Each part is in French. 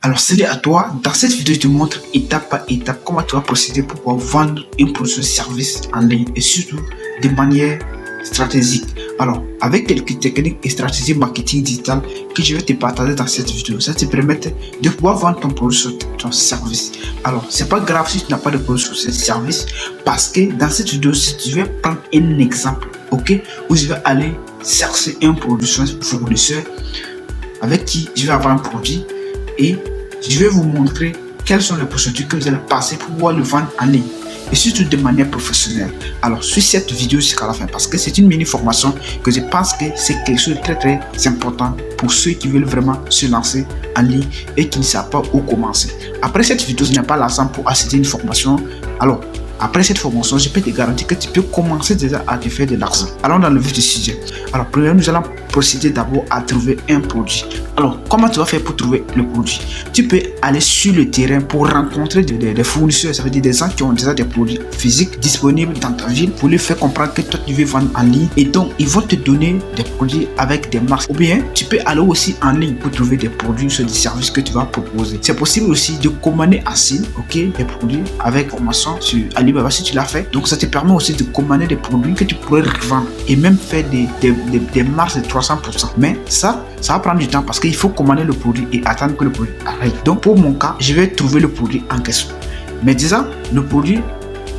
Alors salut à toi, dans cette vidéo je te montre étape par étape comment tu vas procéder pour pouvoir vendre une produit ou service en ligne et surtout de manière stratégique. Alors avec quelques techniques et stratégies marketing digital que je vais te partager dans cette vidéo, ça te permet de pouvoir vendre ton produit ou ton service. Alors c'est pas grave si tu n'as pas de produit ou de service, parce que dans cette vidéo je vais prendre un exemple, ok, où je vais aller chercher un fournisseur avec qui je vais avoir un produit et je vais vous montrer quelles sont les procédures que vous allez passer pour pouvoir le vendre en ligne et surtout de manière professionnelle. Alors suis cette vidéo jusqu'à la fin parce que c'est une mini formation que je pense que c'est quelque chose de très important pour ceux qui veulent vraiment se lancer en ligne et qui ne savent pas où commencer. Après cette vidéo, je n'ai pas l'argent pour acheter une formation. Alors après cette formation, je peux te garantir que tu peux commencer déjà à te faire de l'argent. Allons dans le vif du sujet. Alors, premièrement, nous allons procéder d'abord à trouver un produit. Alors, comment tu vas faire pour trouver le produit? Tu peux aller sur le terrain pour rencontrer des fournisseurs, ça veut dire des gens qui ont déjà des produits physiques disponibles dans ta ville, pour lui faire comprendre que toi tu veux vendre en ligne et donc ils vont te donner des produits avec des marques. Ou bien, tu peux aller aussi en ligne pour trouver des produits sur des services que tu vas proposer. C'est possible aussi de commander en ligne, ok, des produits avec formation sur Alibaba si tu l'as fait. Donc ça te permet aussi de commander des produits que tu pourrais revendre et même faire des marges de 300%. Mais ça va prendre du temps parce qu'il faut commander le produit et attendre que le produit arrive. Donc pour mon cas, je vais trouver le produit en question. Mais déjà, le produit,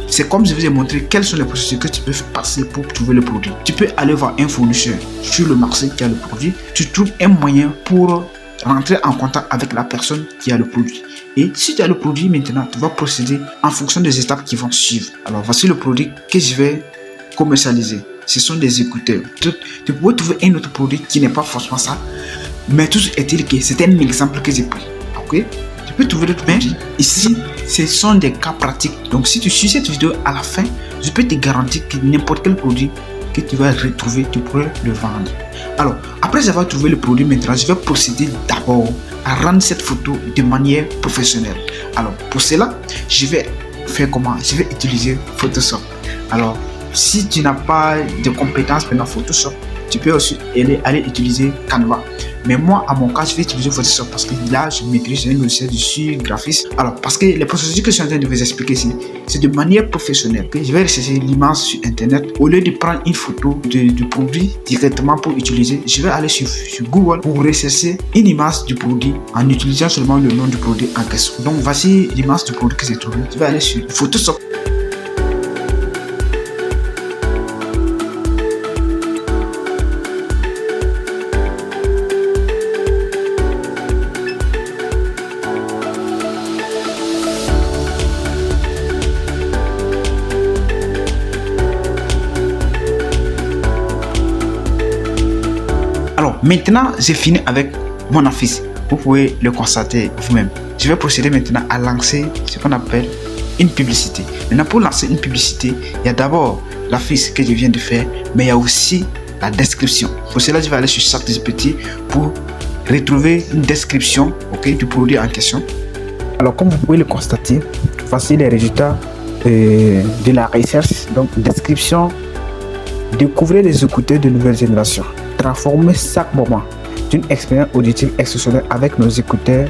c'est comme je vous ai montré quelles sont les procédures que tu peux passer pour trouver le produit. Tu peux aller voir un fournisseur sur le marché qui a le produit. Tu trouves un moyen pour rentrer en contact avec la personne qui a le produit. Et si tu as le produit maintenant, tu vas procéder en fonction des étapes qui vont suivre. Alors voici le produit que je vais commercialiser. Ce sont des écouteurs. Tu peux trouver un autre produit qui n'est pas forcément ça. Mais tout est-il que c'est un exemple que j'ai pris. Ok? Tu peux trouver d'autres produits. Ici, ce sont des cas pratiques. Donc si tu suis cette vidéo à la fin, je peux te garantir que n'importe quel produit que tu vas retrouver, tu pourrais le vendre. Alors, après avoir trouvé le produit maintenant, je vais procéder d'abord à rendre cette photo de manière professionnelle. Alors, pour cela, je vais faire comment? Je vais utiliser Photoshop. Alors, si tu n'as pas de compétences dans Photoshop, tu peux aussi aller utiliser Canva. Mais moi, à mon cas, je vais utiliser Photoshop parce que là, je maîtrise un logiciel dessus, graphiste. Alors, parce que les procédures que je suis en train de vous expliquer ici, c'est de manière professionnelle. Je vais rechercher l'image sur Internet. Au lieu de prendre une photo du produit directement pour utiliser, je vais aller sur Google pour rechercher une image du produit en utilisant seulement le nom du produit en question. Donc, voici l'image du produit que j'ai trouvé. Je vais aller sur Photoshop. Alors maintenant, j'ai fini avec mon affiche. Vous pouvez le constater vous-même. Je vais procéder maintenant à lancer ce qu'on appelle une publicité. Maintenant, pour lancer une publicité, il y a d'abord l'affiche que je viens de faire, mais il y a aussi la description. Pour cela, je vais aller sur ChatGPT pour retrouver une description, ok, du produit en question. Alors, comme vous pouvez le constater, voici les résultats de la recherche. Donc, description: découvrez les écouteurs de nouvelle génération. Transformer chaque moment d'une expérience auditive exceptionnelle avec nos écouteurs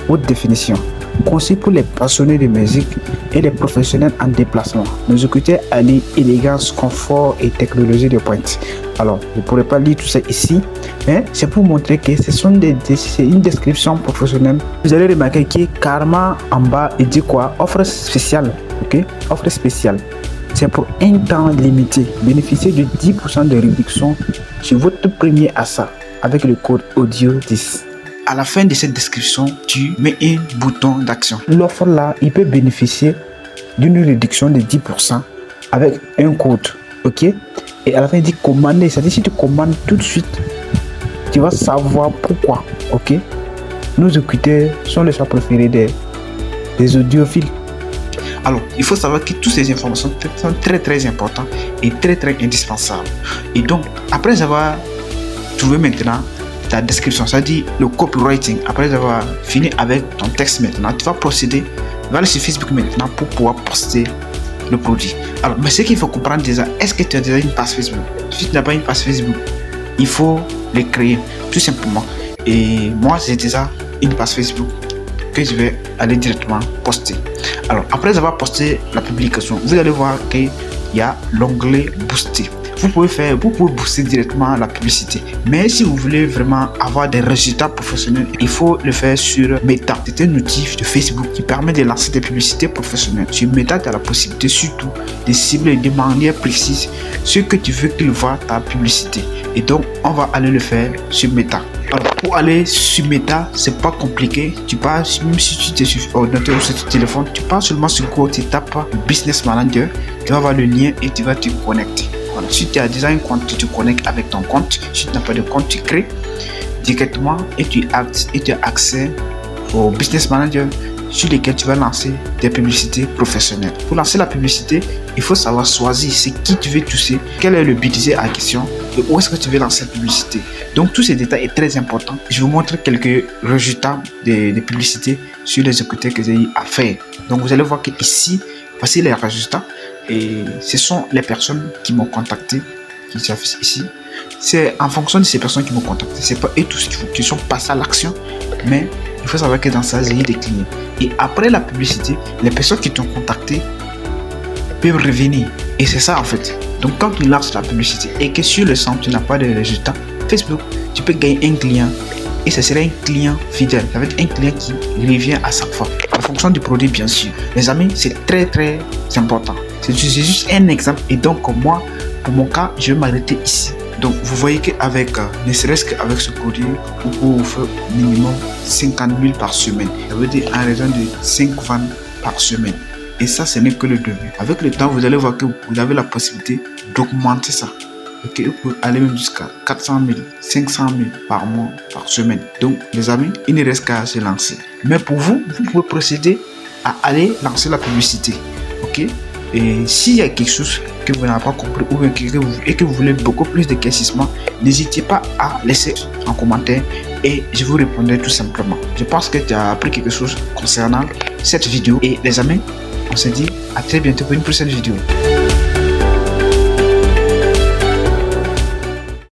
haute définition. Conçus pour les passionnés de musique et les professionnels en déplacement. Nos écouteurs allient élégance, confort et technologie de pointe. Alors, je ne pourrais pas lire tout ça ici, mais c'est pour montrer que c'est une description professionnelle. Vous allez remarquer que carrément en bas, il dit quoi? Offre spéciale. Ok? Offre spéciale. C'est pour un temps limité. Bénéficiez de 10% de réduction sur votre premier achat avec le code audio 10. À la fin de cette description, tu mets un bouton d'action. L'offre là, il peut bénéficier d'une réduction de 10% avec un code. Ok? Et à la fin, il dit commander. C'est-à-dire si tu commandes tout de suite, tu vas savoir pourquoi. Ok? Nos écouteurs sont les choix préférés des audiophiles. Alors, il faut savoir que toutes ces informations sont très importantes et très indispensables. Et donc, après avoir trouvé maintenant ta description, c'est-à-dire le copywriting, après avoir fini avec ton texte maintenant, tu vas procéder, va aller sur Facebook maintenant pour pouvoir poster le produit. Alors, mais ce qu'il faut comprendre déjà, est-ce que tu as déjà une page Facebook? Si tu n'as pas une page Facebook, il faut les créer, tout simplement. Et moi, j'ai déjà une page Facebook que je vais aller directement poster. Alors, après avoir posté la publication, vous allez voir qu'il y a l'onglet booster. Vous pouvez booster directement la publicité. Mais si vous voulez vraiment avoir des résultats professionnels, il faut le faire sur Meta. C'est un outil de Facebook qui permet de lancer des publicités professionnelles. Sur Meta, tu as la possibilité surtout de cibler de manière précise ce que tu veux qu'il voit ta publicité. Et donc, on va aller le faire sur Meta. Alors, pour aller sur Meta, c'est pas compliqué. Tu passes, même si tu es sur ordinateur ou sur ton téléphone, tu passes seulement sur Google, tu tapes Business Manager, tu vas avoir le lien et tu vas te connecter. Voilà. Si tu as déjà un compte, tu te connectes avec ton compte. Si tu n'as pas de compte, tu crées directement et tu as accès au Business Manager sur lequel tu vas lancer des publicités professionnelles. Pour lancer la publicité, il faut savoir choisir ce qui tu veux toucher, quel est le budget à question et où est-ce que tu veux lancer la publicité. Donc tous ces détails sont très importants. Je vous montre quelques résultats des publicités sur les écouteurs que j'ai eu à faire. Donc vous allez voir que ici, voici les résultats et ce sont les personnes qui m'ont contacté qui s'affichent ici. C'est en fonction de ces personnes qui m'ont contacté. C'est pas eux tous qui sont passés à l'action, mais il faut savoir que dans ça, j'ai eu des clients. Et après la publicité, les personnes qui t'ont contacté peuvent revenir. Et c'est ça en fait. Donc quand tu lances la publicité et que sur le centre, tu n'as pas de résultats, Facebook, tu peux gagner un client. Et ce serait un client fidèle. Ça va être un client qui revient à chaque fois. En fonction du produit, bien sûr. Les amis, c'est très important. C'est juste un exemple. Et donc moi, pour mon cas, je vais m'arrêter ici. Donc vous voyez qu'avec, ne serait-ce qu'avec ce produit, vous pouvez faire minimum 50 000 par semaine. Ça veut dire en raison de 5 ventes par semaine. Et ça, ce n'est que le début. Avec le temps, vous allez voir que vous avez la possibilité d'augmenter ça. Ok, vous pouvez aller même jusqu'à 400 000, 500 000 par mois, par semaine. Donc les amis, il ne reste qu'à se lancer. Mais pour vous, vous pouvez procéder à aller lancer la publicité. Ok. Et s'il y a quelque chose que vous n'avez pas compris ou que vous voulez beaucoup plus d'éclaircissement, n'hésitez pas à laisser un commentaire et je vous répondrai tout simplement. Je pense que tu as appris quelque chose concernant cette vidéo. Et les amis, on se dit à très bientôt pour une prochaine vidéo.